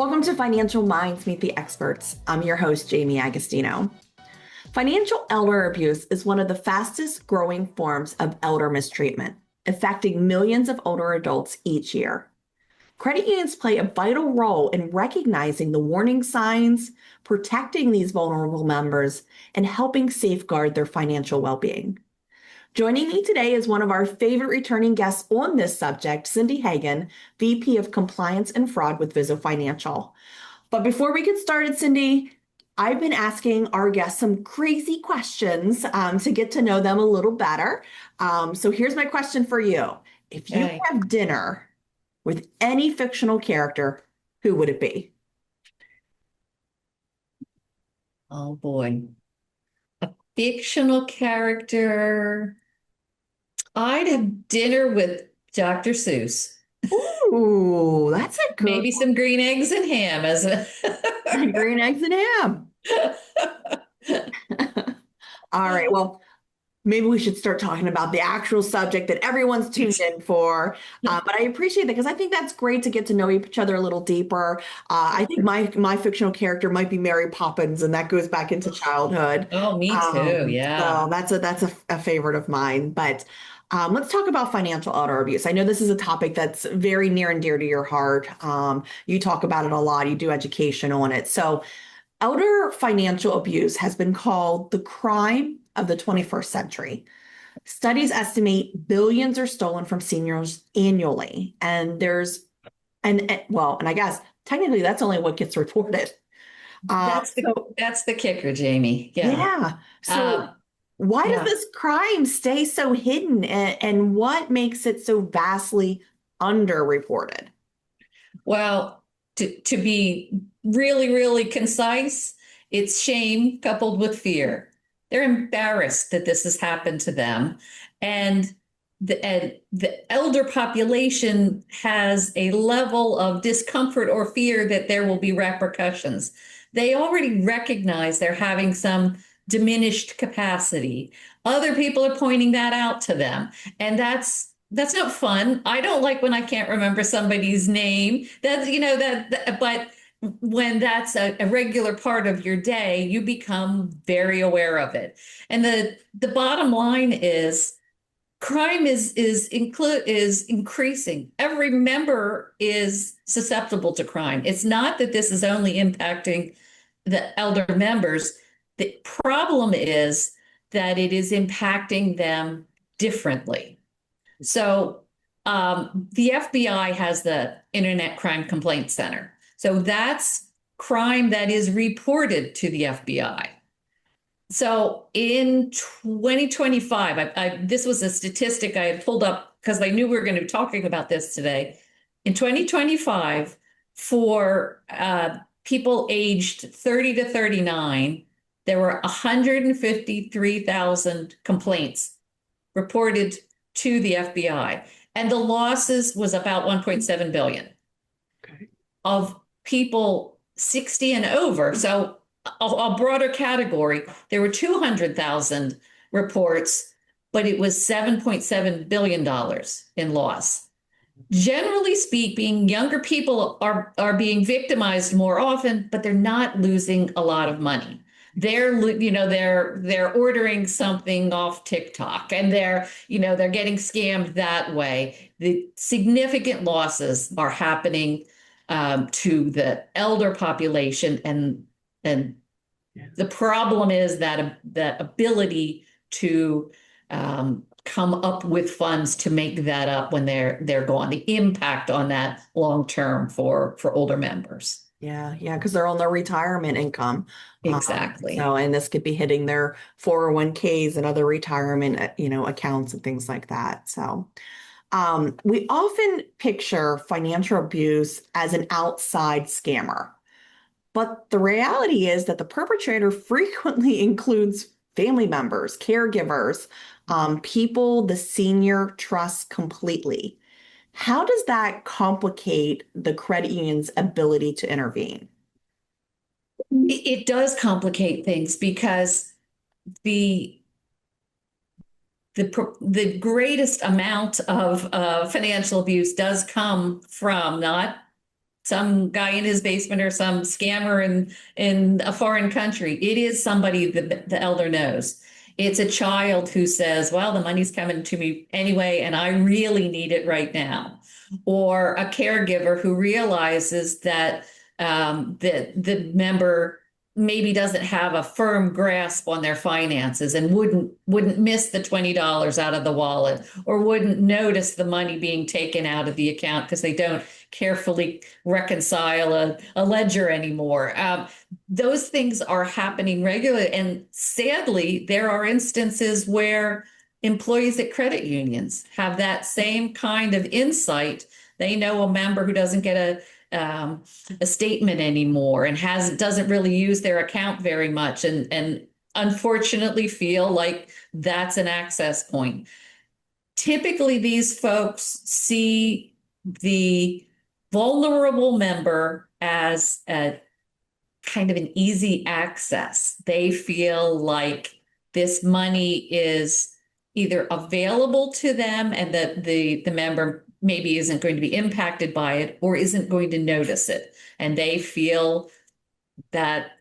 Welcome to Financial Minds Meet the Experts. I'm your host, Jaime Agostino. Financial elder abuse is one of the fastest growing forms of elder mistreatment, affecting millions of older adults each year. Credit unions play a vital role in recognizing the warning signs, protecting these vulnerable members, and helping safeguard their financial well-being. Joining me today is one of our favorite returning guests on this subject, Cindy Hagan, VP of Compliance and Fraud with Vizzo Financial. But before we get started, Cindy, I've been asking our guests some crazy questions to get to know them a little better. So here's my question for you. If you Okay. have dinner with any fictional character, who would it be? Oh boy. A fictional character. I'd have dinner with Dr. Seuss. Ooh, that's a good Maybe some green eggs and ham as a one. Green eggs and ham. All right. Well, maybe we should start talking about the actual subject that everyone's tuned in for. But I appreciate that because I think that's great to get to know each other a little deeper. I think my fictional character might be Mary Poppins, and that goes back into childhood. Oh, me too. Yeah. So that's a favorite of mine. But let's talk about financial elder abuse. I know this is a topic that's very near and dear to your heart. You talk about it a lot. You do education on it. So elder financial abuse has been called the crime of the 21st century. Studies estimate billions are stolen from seniors annually. And I guess technically that's only what gets reported. That's the So that's the kicker, Jamie. Yeah. yeah. So Uh, why does yeah. this crime stay so hidden and what makes it so vastly underreported? Well, to be really, really concise, it's shame coupled with fear. They're embarrassed that this has happened to them. And the elder population has a level of discomfort or fear that there will be repercussions. They already recognize they're having some diminished capacity. Other people are pointing that out to them, and that's not fun. I don't like when I can't remember somebody's name. That's but when that's a regular part of your day, you become very aware of it. And the bottom line is crime is increasing. Every member is susceptible to crime. It's not that this is only impacting the elder members. The problem is that it is impacting them differently. So the FBI has the Internet Crime Complaint Center. So that's crime that is reported to the FBI. So in 2025, this was a statistic I had pulled up because I knew we were going to be talking about this today. In 2025, for people aged 30 to 39, there were 153,000 complaints reported to the FBI, and the losses was about 1.7 billion. Okay. Of people 60 and over. So a broader category, there were 200,000 reports, but it was $7.7 billion in loss. Generally speaking, younger people are being victimized more often, but they're not losing a lot of money. They're ordering something off TikTok, and they're getting scammed that way. The significant losses are happening to the elder population, and Yeah. the problem is that ability to come up with funds to make that up when they're gone. The impact on that long term for older members. Yeah, because they're on their retirement income. Exactly. And this could be hitting their 401ks and other retirement, accounts and things like that. So, we often picture financial abuse as an outside scammer, but the reality is that the perpetrator frequently includes family members, caregivers, people the senior trusts completely. How does that complicate the credit union's ability to intervene? It does complicate things because the the greatest amount of financial abuse does come from not some guy in his basement or some scammer in a foreign country. It is somebody that the elder knows. It's a child who says, well, the money's coming to me anyway, and I really need it right now. Or a caregiver who realizes that the member maybe doesn't have a firm grasp on their finances and wouldn't miss the $20 out of the wallet, or wouldn't notice the money being taken out of the account because they don't carefully reconcile a ledger anymore. Those things are happening regularly. And sadly, there are instances where employees at credit unions have that same kind of insight. They know a member who doesn't get a statement anymore and doesn't really use their account very much, and unfortunately feel like that's an access point. Typically, these folks see the vulnerable member as a kind of an easy access. They feel like this money is either available to them and that the member maybe isn't going to be impacted by it or isn't going to notice it. And they feel that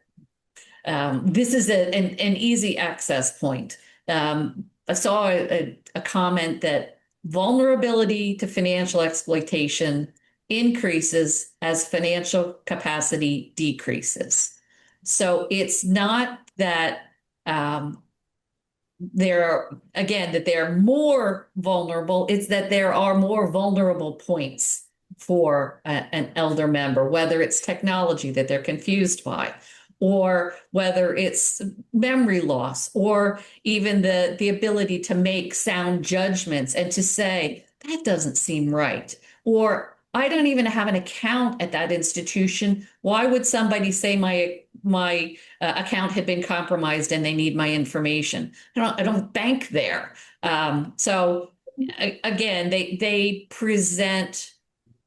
this is an easy access point. I saw a comment that vulnerability to financial exploitation increases as financial capacity decreases. So it's not that they're more vulnerable. It's that there are more vulnerable points for an elder member, whether it's technology that they're confused by, or whether it's memory loss, or even the ability to make sound judgments and to say, that doesn't seem right, or I don't even have an account at that institution. Why would somebody say my account had been compromised and they need my information? I don't bank there. So again, they present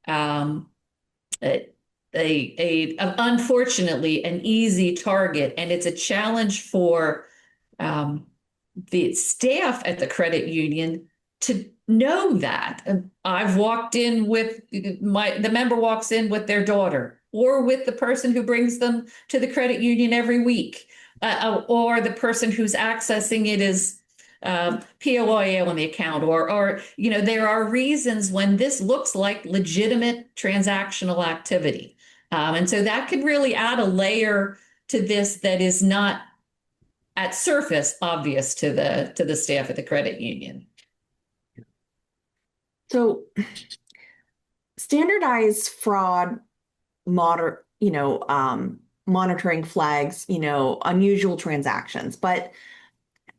unfortunately an easy target, and it's a challenge for the staff at the credit union to know that. I've walked in with the member walks in with their daughter, or with the person who brings them to the credit union every week, or the person who's accessing it is POIA on the account, or there are reasons when this looks like legitimate transactional activity. And so that could really add a layer to this that is not at surface obvious to the staff at the credit union. So standardized fraud monitoring flags, unusual transactions, but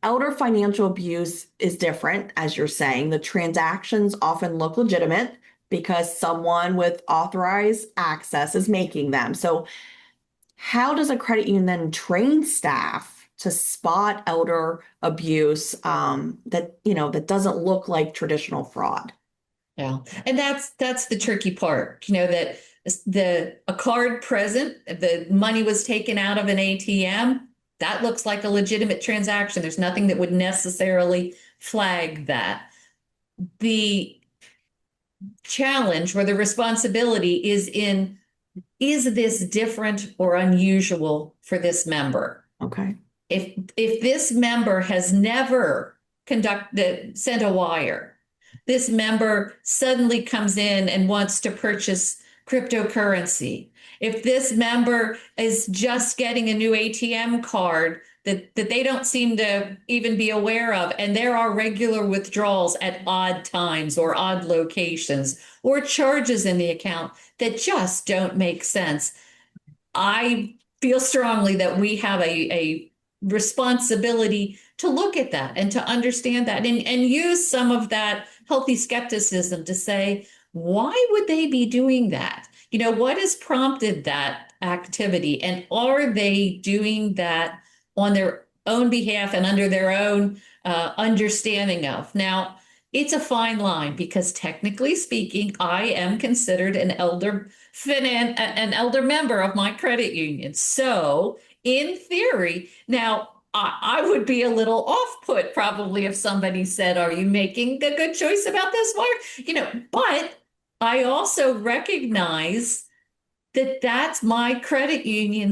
elder financial abuse is different, as you're saying. The transactions often look legitimate because someone with authorized access is making them. So how does a credit union then train staff to spot elder abuse that doesn't look like traditional fraud? Yeah, and that's the tricky part, that a card present, the money was taken out of an ATM, that looks like a legitimate transaction. There's nothing that would necessarily flag that. The challenge or the responsibility is this different or unusual for this member? Okay. If this member has never sent a wire, this member suddenly comes in and wants to purchase cryptocurrency, if this member is just getting a new ATM card that they don't seem to even be aware of, and there are regular withdrawals at odd times or odd locations, or charges in the account that just don't make sense, I feel strongly that we have a responsibility to look at that and to understand that, and use some of that healthy skepticism to say, why would they be doing that? What has prompted that activity? And are they doing that on their own behalf and under their own understanding of? Now, it's a fine line because technically speaking, I am considered an elder member of my credit union. So in theory, now I would be a little off-put probably if somebody said, are you making a good choice about this wire? But I also recognize that that's my credit union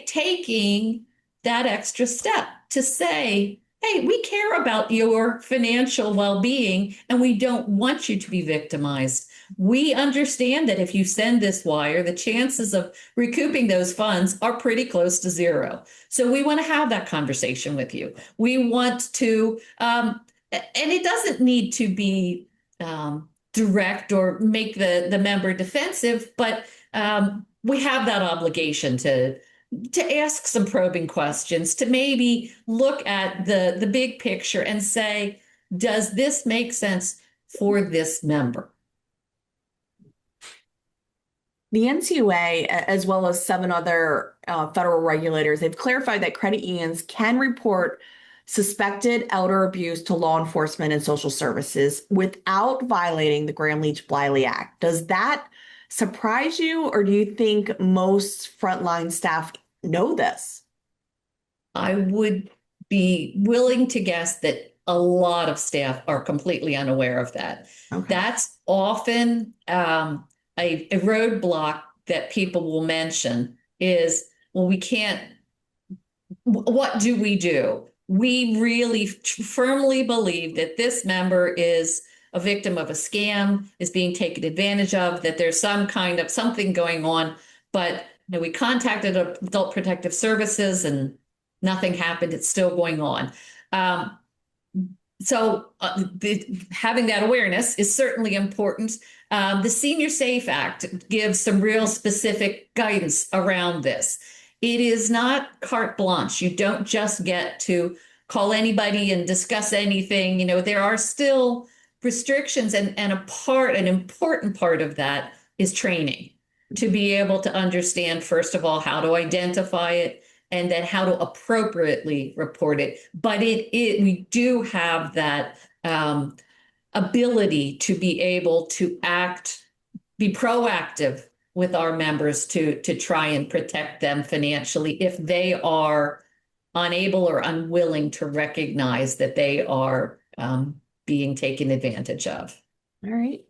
taking that extra step to say, hey, we care about your financial well-being and we don't want you to be victimized. We understand that if you send this wire, the chances of recouping those funds are pretty close to zero. So we want to have that conversation with you. We want to, and it doesn't need to be direct or make the member defensive, but we have that obligation to ask some probing questions, to maybe look at the big picture and say, does this make sense for this member? The NCUA, as well as 7 other federal regulators, they've clarified that credit unions can report suspected elder abuse to law enforcement and social services without violating the Gramm-Leach-Bliley Act. Does that surprise you, or do you think most frontline staff know this? I would be willing to guess that a lot of staff are completely unaware of that. Okay. That's often a roadblock that people will mention is, well, we can't, what do we do? We really firmly believe that this member is a victim of a scam, is being taken advantage of, that there's some kind of something going on. But we contacted Adult Protective Services and nothing happened. It's still going on. So having that awareness is certainly important. The Senior Safe Act gives some real specific guidance around this. It is not carte blanche. You don't just get to call anybody and discuss anything. There are still restrictions, and an important part of that is training, to be able to understand, first of all, how to identify it and then how to appropriately report it. But we do have that ability to be able to be proactive with our members to try and protect them financially if they are unable or unwilling to recognize that they are being taken advantage of. All right.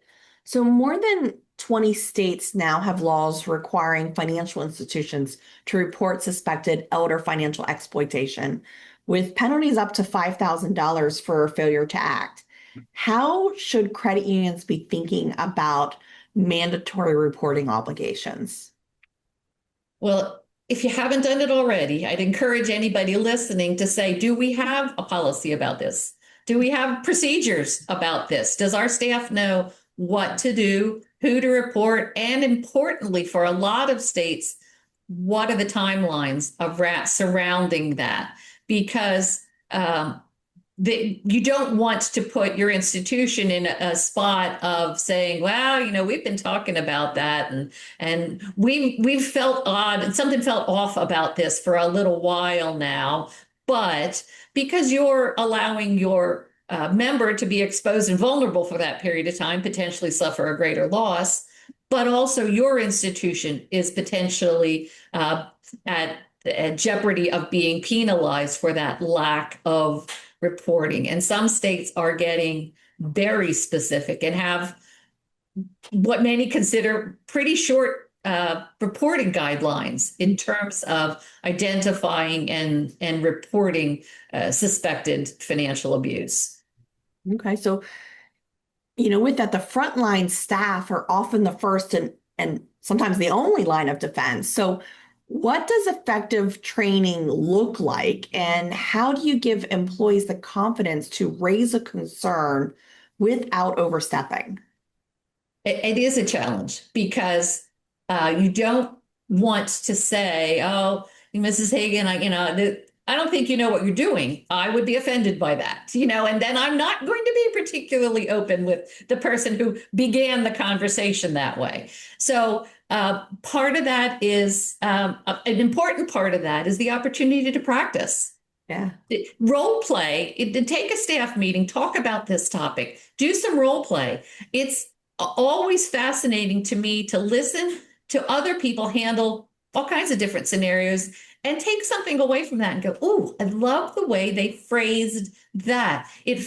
So more than 20 states now have laws requiring financial institutions to report suspected elder financial exploitation, with penalties up to $5,000 for failure to act. How should credit unions be thinking about mandatory reporting obligations? Well, if you haven't done it already, I'd encourage anybody listening to say, do we have a policy about this? Do we have procedures about this? Does our staff know what to do, who to report, and importantly, for a lot of states, what are the timelines of surrounding that? Because you don't want to put your institution in a spot of saying, well, we've been talking about that and we've felt odd and something felt off about this for a little while now. But because you're allowing your member to be exposed and vulnerable for that period of time, potentially suffer a greater loss, but also your institution is potentially at jeopardy of being penalized for that lack of reporting. And some states are getting very specific and have what many consider pretty short reporting guidelines in terms of identifying and reporting suspected financial abuse. Okay, so with that, the frontline staff are often the first and sometimes the only line of defense. So what does effective training look like, and how do you give employees the confidence to raise a concern without overstepping? It is a challenge because you don't want to say, oh, Mrs. Hagan, I don't think you know what you're doing. I would be offended by that, and then I'm not going to be particularly open with the person who began the conversation that way. So part of that is an important part of that is the opportunity to practice. Yeah. Role play, take a staff meeting, talk about this topic, do some role play. It's always fascinating to me to listen to other people handle all kinds of different scenarios and take something away from that and go, oh, I love the way they phrased that. It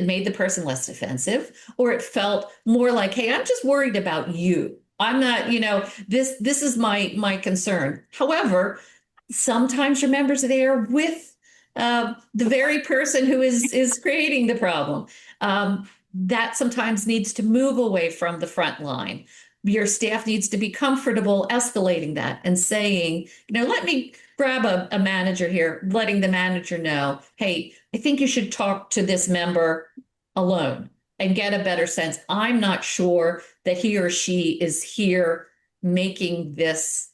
made the person less defensive, or it felt more like, hey, I'm just worried about you. I'm not, this is my concern. However, sometimes your members are there with the very person who is creating the problem. That sometimes needs to move away from the front line. Your staff needs to be comfortable escalating that and saying, let me grab a manager here, letting the manager know, hey, I think you should talk to this member alone and get a better sense. I'm not sure that he or she is here making this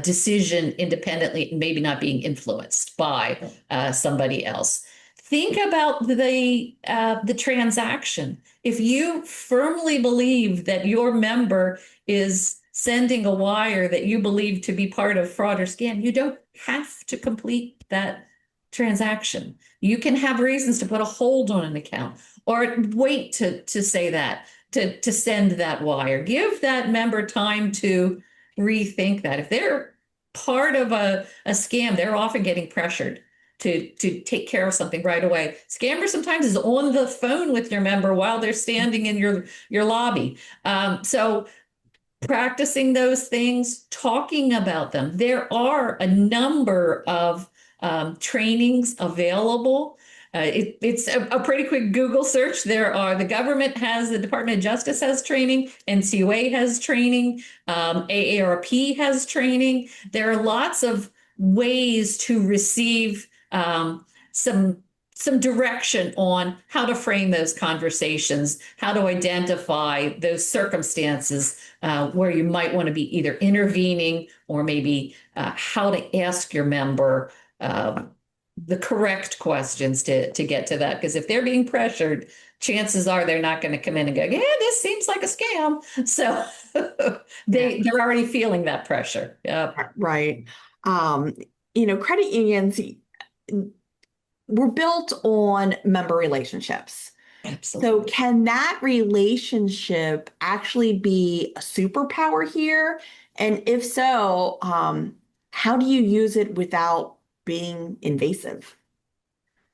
decision independently and maybe not being influenced by somebody else. Think about the transaction. If you firmly believe that your member is sending a wire that you believe to be part of fraud or scam, you don't have to complete that transaction. You can have reasons to put a hold on an account or wait to say that, to send that wire. Give that member time to rethink that. If they're part of a scam, they're often getting pressured to take care of something right away. Scammer sometimes is on the phone with your member while they're standing in your lobby. So practicing those things, talking about them. There are a number of trainings available. It's a pretty quick Google search. The government has, the Department of Justice has training, NCUA has training, AARP has training. There are lots of ways to receive some direction on how to frame those conversations, how to identify those circumstances where you might want to be either intervening or maybe how to ask your member the correct questions to get to that. Because if they're being pressured, chances are they're not going to come in and go, yeah, this seems like a scam. So they're already feeling that pressure. Right. Credit unions were built on member relationships. Absolutely. So can that relationship actually be a superpower here? And if so, how do you use it without being invasive?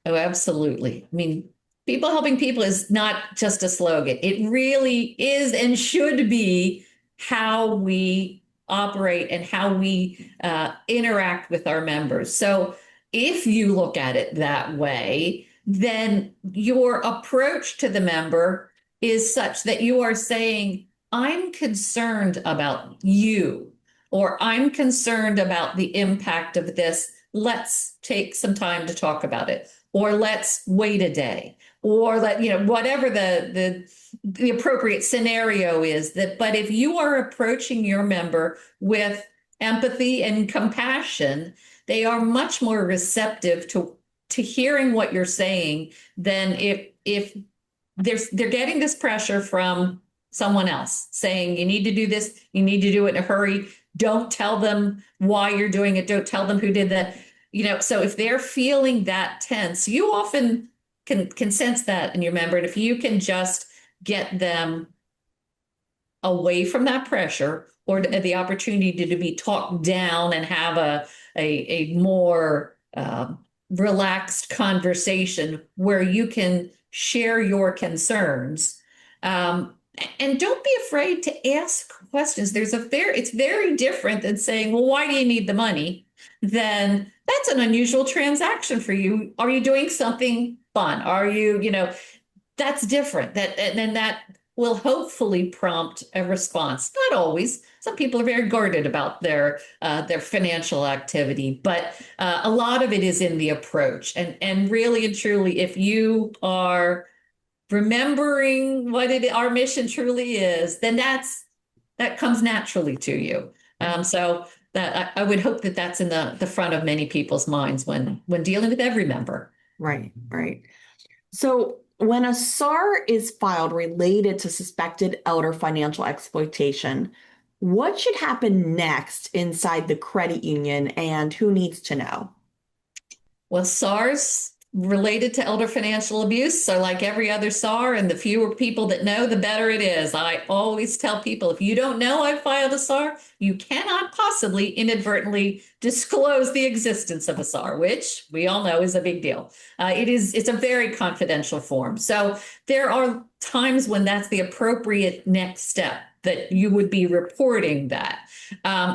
Oh, absolutely. I mean, people helping people is not just a slogan. It really is and should be how we operate and how we interact with our members. So if you look at it that way, then your approach to the member is such that you are saying, I'm concerned about you, or I'm concerned about the impact of this. Let's take some time to talk about it, or let's wait a day, or whatever the appropriate scenario is. But if you are approaching your member with empathy and compassion, they are much more receptive to hearing what you're saying than if they're getting this pressure from someone else saying, you need to do this, you need to do it in a hurry. Don't tell them why you're doing it. Don't tell them who did that. So if they're feeling that tense, you often can sense that in your member. And if you can just get them away from that pressure, or the opportunity to be talked down and have a more relaxed conversation where you can share your concerns. And don't be afraid to ask questions. It's very different than saying, well, why do you need the money? Then that's an unusual transaction for you. Are you doing something fun? Are you, that's different. And that will hopefully prompt a response. Not always. Some people are very guarded about their financial activity, but a lot of it is in the approach. And really and truly, if you are remembering what our mission truly is, then that comes naturally to you. So that I would hope that that's in the front of many people's minds when dealing with every member. Right, right. So when a SAR is filed related to suspected elder financial exploitation, what should happen next inside the credit union and who needs to know? Well, SARs related to elder financial abuse. So like every other SAR, and the fewer people that know, the better it is. I always tell people, if you don't know I filed a SAR, you cannot possibly inadvertently disclose the existence of a SAR, which we all know is a big deal. It's a very confidential form. So there are times when that's the appropriate next step, that you would be reporting that.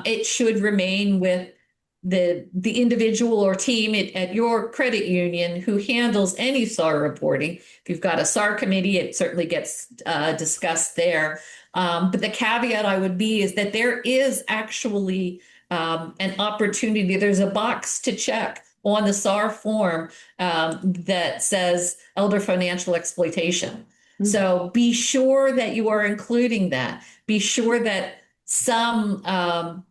It should remain with the individual or team at your credit union who handles any SAR reporting. If you've got a SAR committee, it certainly gets discussed there. But the caveat I would be is that there is actually an opportunity. There's a box to check on the SAR form that says elder financial exploitation. So be sure that you are including that. Be sure that some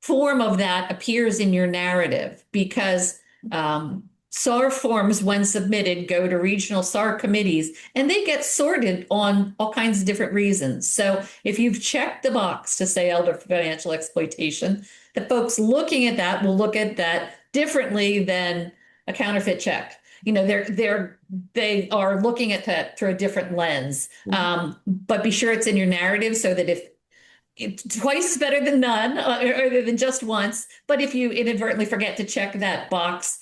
form of that appears in your narrative, because SAR forms, when submitted, go to regional SAR committees and they get sorted on all kinds of different reasons. So if you've checked the box to say elder financial exploitation, the folks looking at that will look at that differently than a counterfeit check. They are looking at that through a different lens. But be sure it's in your narrative, so that if twice is better than none, or than just once. But if you inadvertently forget to check that box,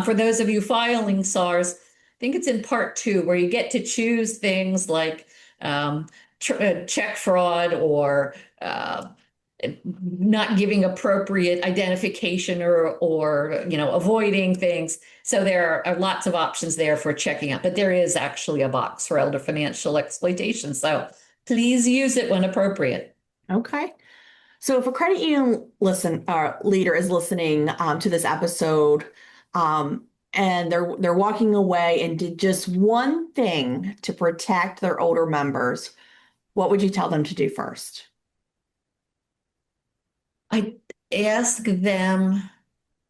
for those of you filing SARs, I think it's in part 2 where you get to choose things like check fraud, or not giving appropriate identification, or avoiding things. So there are lots of options there for checking out. But there is actually a box for elder financial exploitation. So please use it when appropriate. Okay. So if a credit union leader is listening to this episode, and they're walking away and did just one thing to protect their older members, what would you tell them to do first? I ask them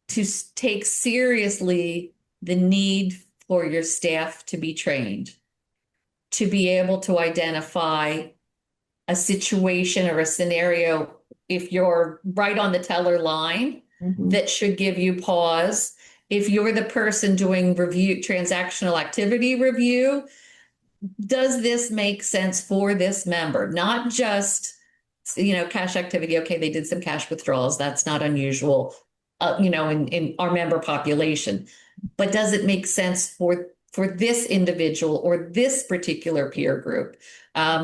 to take seriously the need for your staff to be trained, to be able to identify a situation or a scenario, if you're right on the teller line, that should give you pause. If you're the person doing transactional activity review, does this make sense for this member? Not just, cash activity. Okay, they did some cash withdrawals. That's not unusual, in our member population. But does it make sense for this individual or this particular peer group?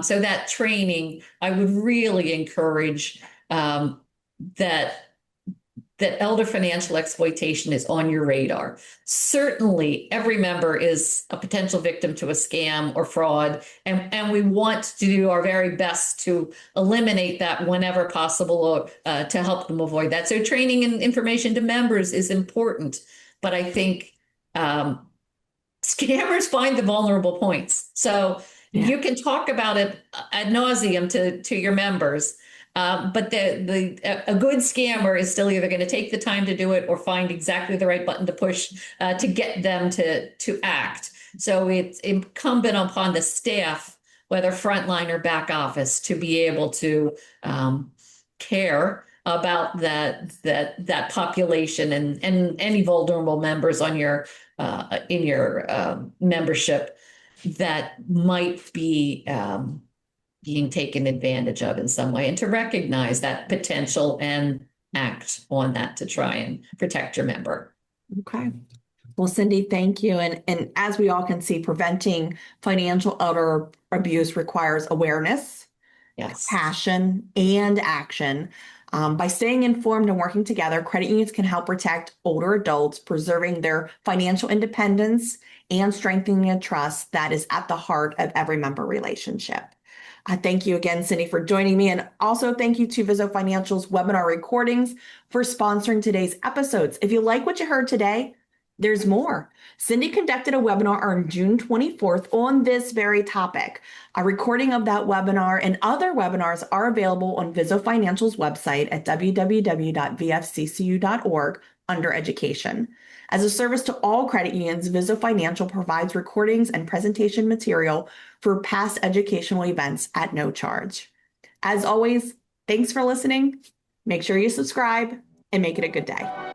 So that training, I would really encourage that elder financial exploitation is on your radar. Certainly, every member is a potential victim to a scam or fraud, and we want to do our very best to eliminate that whenever possible, or to help them avoid that. So training and information to members is important, but I think scammers find the vulnerable points. So you can talk about it ad nauseum to your members, but a good scammer is still either going to take the time to do it or find exactly the right button to push to get them to act. So it's incumbent upon the staff, whether frontline or back office, to be able to care about that population and any vulnerable members on your in your membership that might be being taken advantage of in some way, and to recognize that potential and act on that to try and protect your member. Okay. Well, Cindy, thank you. And as we all can see, preventing financial elder abuse requires awareness, passion, and action. By staying informed and working together, credit unions can help protect older adults, preserving their financial independence and strengthening a trust that is at the heart of every member relationship. Thank you again, Cindy, for joining me. And also thank you to Viso Financial's webinar recordings for sponsoring today's episodes. If you like what you heard today, there's more. Cindy conducted a webinar on June 24th on this very topic. A recording of that webinar and other webinars are available on Viso Financial's website at www.vfccu.org under Education. As a service to all credit unions, Viso Financial provides recordings and presentation material for past educational events at no charge. As always, thanks for listening. Make sure you subscribe and make it a good day.